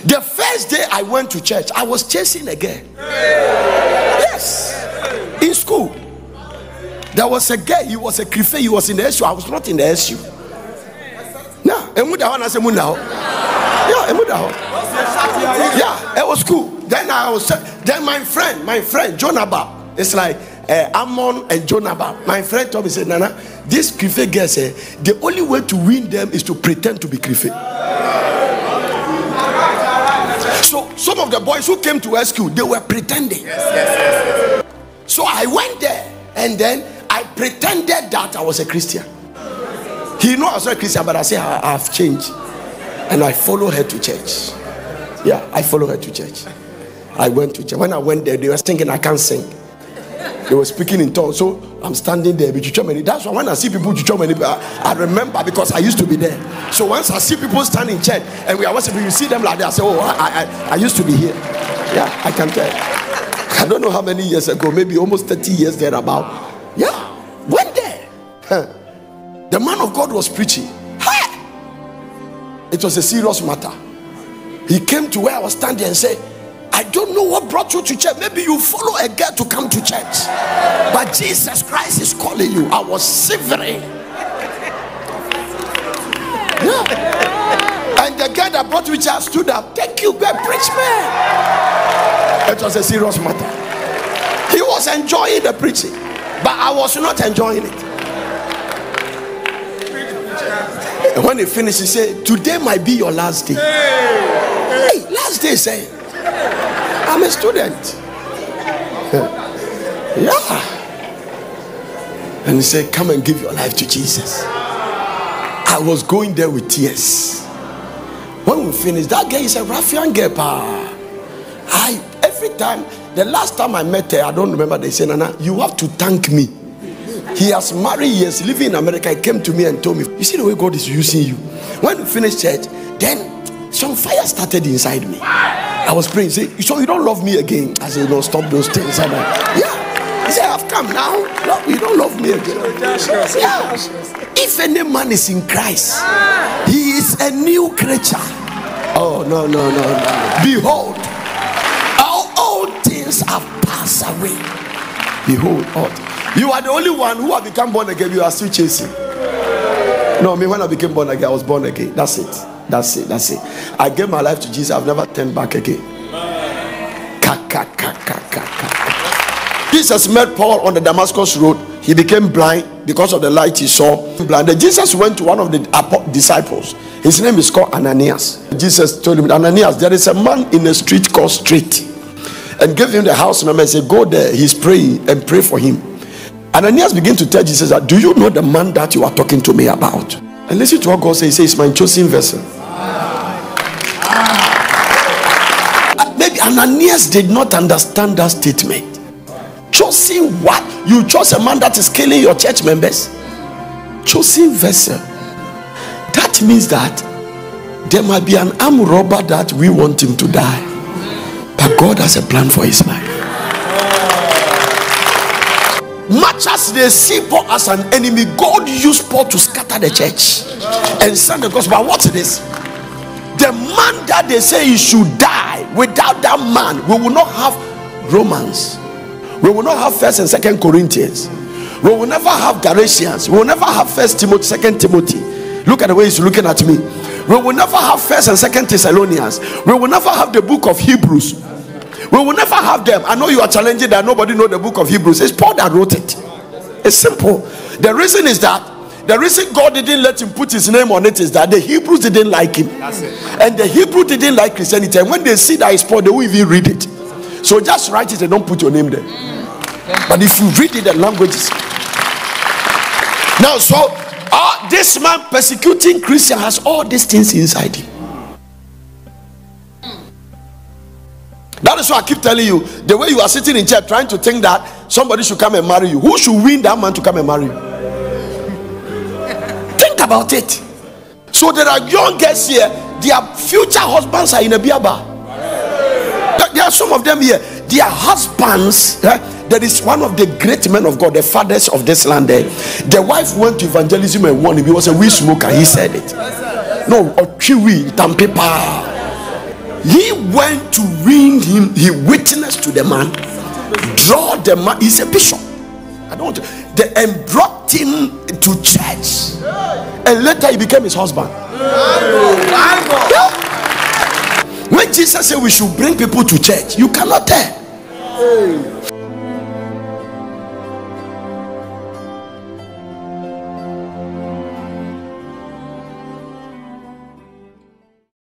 The first day I went to church, I was chasing a girl. Yes. In school. There was a guy, he was a crife, he was in the SU. I was not in the SU. Yeah, yeah, it was cool. Then my friend Jonaba. It's like Ammon and Jonaba. My friend told me, said, Nana, this crife girl said the only way to win them is to pretend to be crife. So some of the boys who came to SQ, they were pretending. Yes. So I went there and then I pretended that I was a Christian. He knew I was not a Christian, but I said I have changed. And I followed her to church. Yeah, I followed her to church. I went to church. When I went there, they were thinking I can't sing. They were speaking in tongues. So I'm standing there. That's why when I see people, I remember because I used to be there. So once I see people standing in church and we are worshiping, you see them like that, I say, oh, I used to be here. Yeah, I can tell. I don't know how many years ago, maybe almost 30 years thereabout. Yeah, went there. The man of God was preaching. It was a serious matter. He came to where I was standing and said, I don't know what brought you to church. Maybe you follow a girl to come to church, but Jesus Christ is calling you. I was shivering. Yeah. And the guy that brought me to church stood up. Thank you, God, preach, man. It was a serious matter. He was enjoying the preaching, but I was not enjoying it. And when he finished, he said, today might be your last day. Hey, last day, say, I'm a student. Yeah. And he said, come and give your life to Jesus. I was going there with tears. When we finished, that girl is a ruffian girl. Every time, the last time I met her, I don't remember, they said, Nana, you have to thank me. He has married, he is living in America. He came to me and told me, you see the way God is using you. When we finished church, then some fire started inside me. I was praying, say, so you don't love me again? I said, no, stop those things. Yeah. He said, I've come now. No, you don't love me again. Yeah. If any man is in Christ, he is a new creature. Oh, no. Behold, all things have passed away. Behold, all things. You are the only one who have become born again. You are still chasing. No, me when I became born again, I was born again. That's it. I gave my life to Jesus. I've never turned back again. Jesus met Paul on the Damascus road. He became blind because of the light he saw. Blind. Jesus went to one of the disciples. His name is called Ananias. Jesus told him, Ananias, there is a man in the street called Straight, and gave him the house number and said, go there. He's praying, and pray for him. Ananias began to tell Jesus that, do you know the man that you are talking to me about? And listen to what God says. He says, my chosen vessel. Maybe Ananias did not understand that statement. Chosen what? You chose a man that is killing your church members? Chosen vessel. That means that there might be an armed robber that we want him to die, but God has a plan for his life. Much as they see Paul as an enemy, God used Paul to scatter the church and send the gospel. But what's this? The man that they say he should die, without that man, we will not have Romans. We will not have 1st and 2nd Corinthians. We will never have Galatians. We will never have 1st Timothy, 2nd Timothy. Look at the way he's looking at me. We will never have 1st and 2nd Thessalonians. We will never have the book of Hebrews. We will never have them. I know you are challenging that nobody knows the book of Hebrews. It's Paul that wrote it. It's simple. The reason is that the reason God didn't let him put his name on it is that the Hebrews didn't like him. That's it. And the Hebrew didn't like Christianity. And when they see that it's Paul, they won't even read it. So just write it and don't put your name there. But if you read it, the languages. Now, so this man persecuting Christian has all these things inside him. That is why I keep telling you, the way you are sitting in church trying to think that somebody should come and marry you. Who should win that man to come and marry you? Think about it. So there are young girls here, their future husbands are in a beer bar. There are some of them here, their husbands, there is one of the great men of God, the fathers of this land there. The wife went to evangelism and won him. He was a weed smoker. He said it. No, or chiwi, tampepa. He went to ring him. He witnessed to the man, draw the man. He's a bishop. I don't want to. And brought him to church, and later he became his husband. Yeah. When Jesus said we should bring people to church, you cannot tell.